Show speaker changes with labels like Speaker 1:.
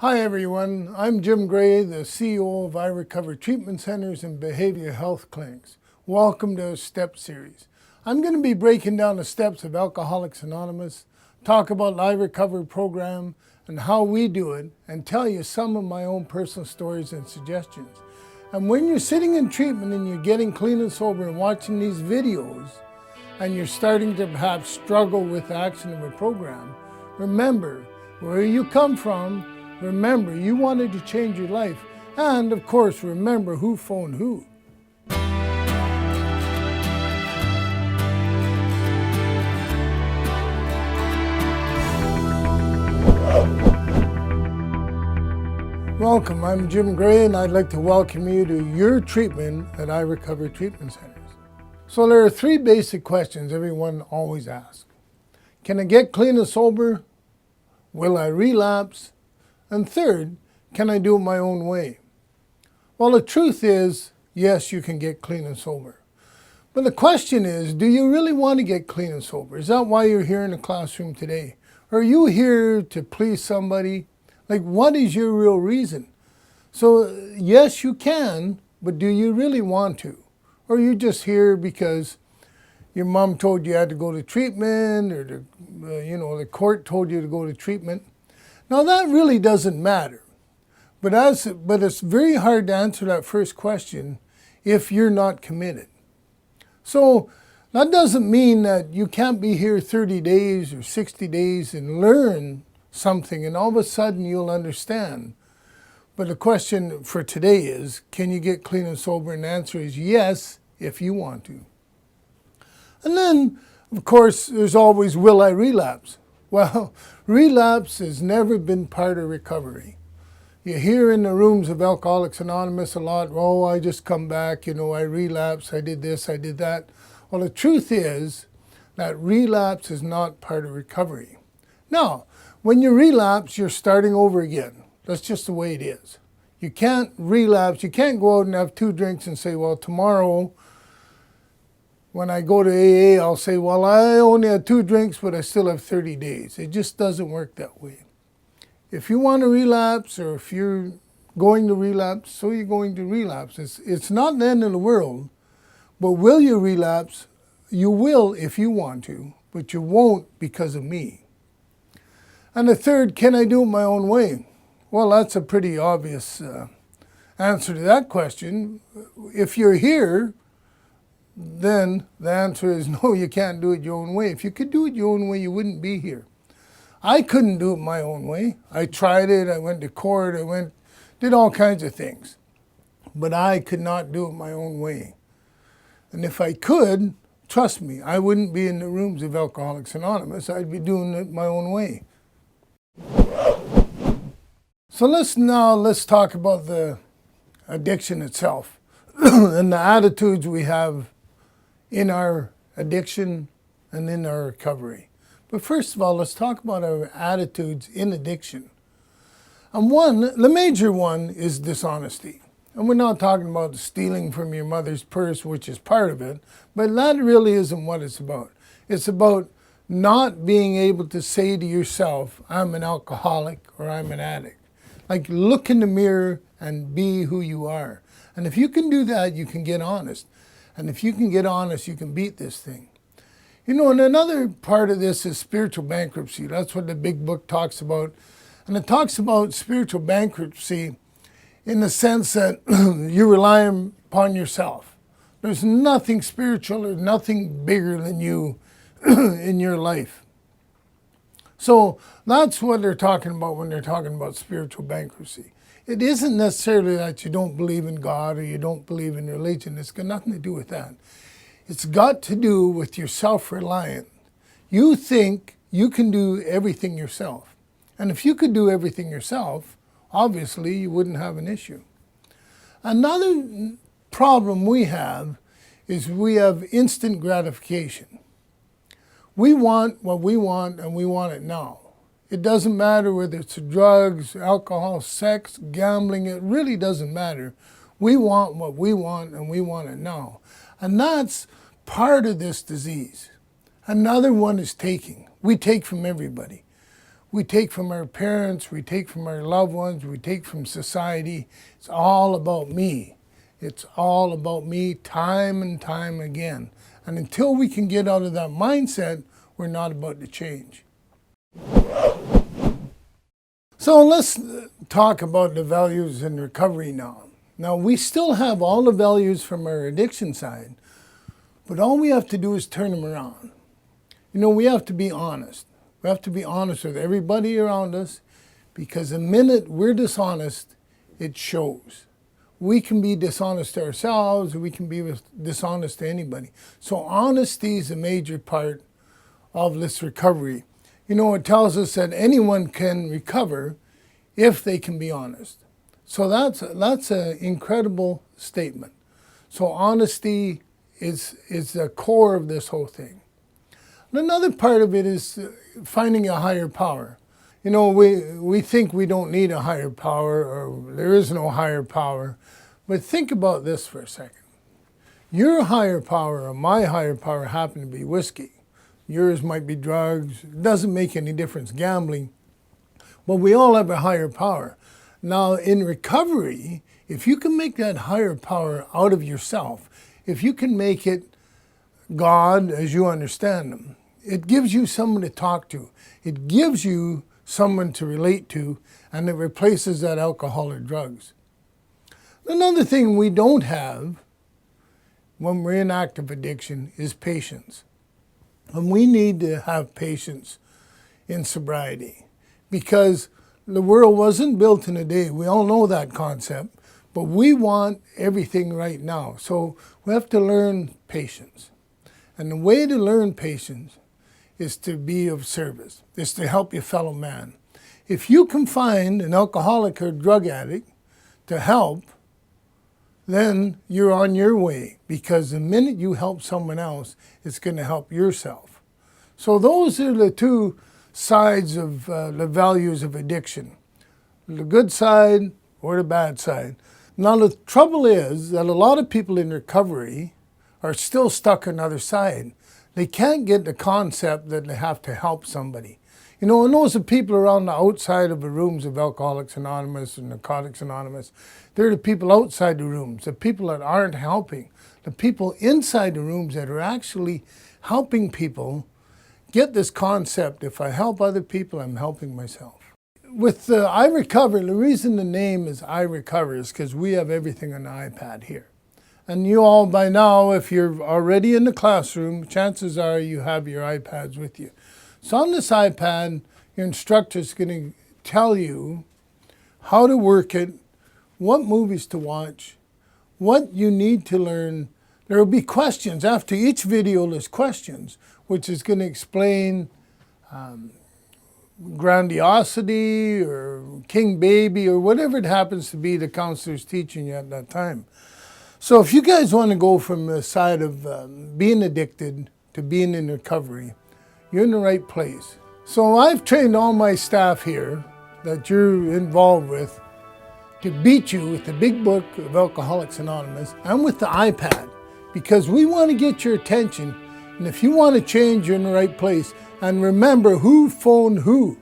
Speaker 1: Hi everyone, I'm Jim Gray, the CEO of iRecover Treatment Centers and Behavioral Health Clinics. Welcome to our STEP series. I'm going to be breaking down the steps of Alcoholics Anonymous, talk about the iRecover program and how we do it, and tell you some of my own personal stories and suggestions. And when you're sitting in treatment and you're getting clean and sober and watching these videos, and you're starting to perhaps struggle with the action of a program, remember where you come from. Remember, you wanted to change your life. And of course, remember who phoned who. Welcome, I'm Jim Gray, and I'd like to welcome you to your treatment at iRecover Treatment Centers. So there are three basic questions everyone always asks. Can I get clean and sober? Will I relapse? And third, can I do it my own way? Well, the truth is, yes, you can get clean and sober. But the question is, do you really want to get clean and sober? Is that why you're here in the classroom today? Or are you here to please somebody? Like, what is your real reason? So, yes, you can, but do you really want to? Or are you just here because your mom told you had to go to treatment, or the court told you to go to treatment? Now that really doesn't matter, but it's very hard to answer that first question if you're not committed. So that doesn't mean that you can't be here 30 days or 60 days and learn something and all of a sudden you'll understand. But the question for today is, can you get clean and sober? And the answer is yes, if you want to. And then, of course, there's always, will I relapse? Well, relapse has never been part of recovery. You hear in the rooms of Alcoholics Anonymous a lot, oh, I just come back, I relapse, I did this, I did that. Well, the truth is that relapse is not part of recovery. Now, when you relapse, you're starting over again. That's just the way it is. You can't relapse, you can't go out and have 2 drinks and say, well, tomorrow, when I go to AA, I'll say, well, I only had 2 drinks, but I still have 30 days. It just doesn't work that way. If you want to relapse, or if you're going to relapse, so you're going to relapse. It's not the end of the world, but will you relapse? You will if you want to, but you won't because of me. And the third, can I do it my own way? Well, that's a pretty obvious answer to that question. If you're here, then the answer is no, you can't do it your own way. If you could do it your own way, you wouldn't be here. I couldn't do it my own way. I tried it, I went to court, did all kinds of things. But I could not do it my own way. And if I could, trust me, I wouldn't be in the rooms of Alcoholics Anonymous. I'd be doing it my own way. So let's talk about the addiction itself and the attitudes we have in our addiction and in our recovery. But first of all, let's talk about our attitudes in addiction. And the major one is dishonesty. And we're not talking about stealing from your mother's purse, which is part of it, but that really isn't what it's about. It's about not being able to say to yourself, I'm an alcoholic or I'm an addict. Like, look in the mirror and be who you are. And if you can do that, you can get honest. And if you can get honest, you can beat this thing. And another part of this is spiritual bankruptcy. That's what the big book talks about. And it talks about spiritual bankruptcy in the sense that you rely upon yourself. There's nothing spiritual or nothing bigger than you in your life. So that's what they're talking about when they're talking about spiritual bankruptcy. It isn't necessarily that you don't believe in God or you don't believe in religion. It's got nothing to do with that. It's got to do with your self-reliant. You think you can do everything yourself. And if you could do everything yourself, obviously you wouldn't have an issue. Another problem we have is we have instant gratification. We want what we want and we want it now. It doesn't matter whether it's drugs, alcohol, sex, gambling, it really doesn't matter. We want what we want and we want it now. And that's part of this disease. Another one is taking. We take from everybody. We take from our parents, we take from our loved ones, we take from society. It's all about me. It's all about me time and time again. And until we can get out of that mindset, we're not about to change. So let's talk about the values in recovery now. Now, we still have all the values from our addiction side, but all we have to do is turn them around. You know, we have to be honest. We have to be honest with everybody around us, because the minute we're dishonest, it shows. We can be dishonest to ourselves, or we can be dishonest to anybody. So honesty is a major part of this recovery. You know, it tells us that anyone can recover if they can be honest. So that's an incredible statement. So honesty is the core of this whole thing. And another part of it is finding a higher power. You know, we think we don't need a higher power, or there is no higher power. But think about this for a second. Your higher power or my higher power happen to be whiskey. Yours might be drugs. It doesn't make any difference, gambling. But we all have a higher power. Now, in recovery, if you can make that higher power out of yourself, if you can make it God as you understand them, it gives you someone to talk to. It gives you someone to relate to, and it replaces that alcohol or drugs. Another thing we don't have when we're in active addiction is patience. And we need to have patience in sobriety, because the world wasn't built in a day. We all know that concept, but we want everything right now. So we have to learn patience. And the way to learn patience is to be of service, is to help your fellow man. If you can find an alcoholic or drug addict to help, then you're on your way, because the minute you help someone else, it's going to help yourself. So those are the two sides of the values of addiction, the good side or the bad side. Now the trouble is that a lot of people in recovery are still stuck on the other side. They can't get the concept that they have to help somebody. You know, and those are people around the outside of the rooms of Alcoholics Anonymous and Narcotics Anonymous. They're the people outside the rooms, the people that aren't helping, the people inside the rooms that are actually helping people get this concept: if I help other people, I'm helping myself. With iRecover, the reason the name is iRecover is because we have everything on the iPad here. And you all by now, if you're already in the classroom, chances are you have your iPads with you. So on this iPad, your instructor is going to tell you how to work it, what movies to watch, what you need to learn. There will be questions. After each video, there's questions, which is going to explain grandiosity or King Baby or whatever it happens to be the counselor's teaching you at that time. So if you guys want to go from the side of being addicted to being in recovery, you're in the right place. So I've trained all my staff here that you're involved with to beat you with the big book of Alcoholics Anonymous and with the iPad, because we want to get your attention. And if you want to change, you're in the right place. And remember, who phoned who?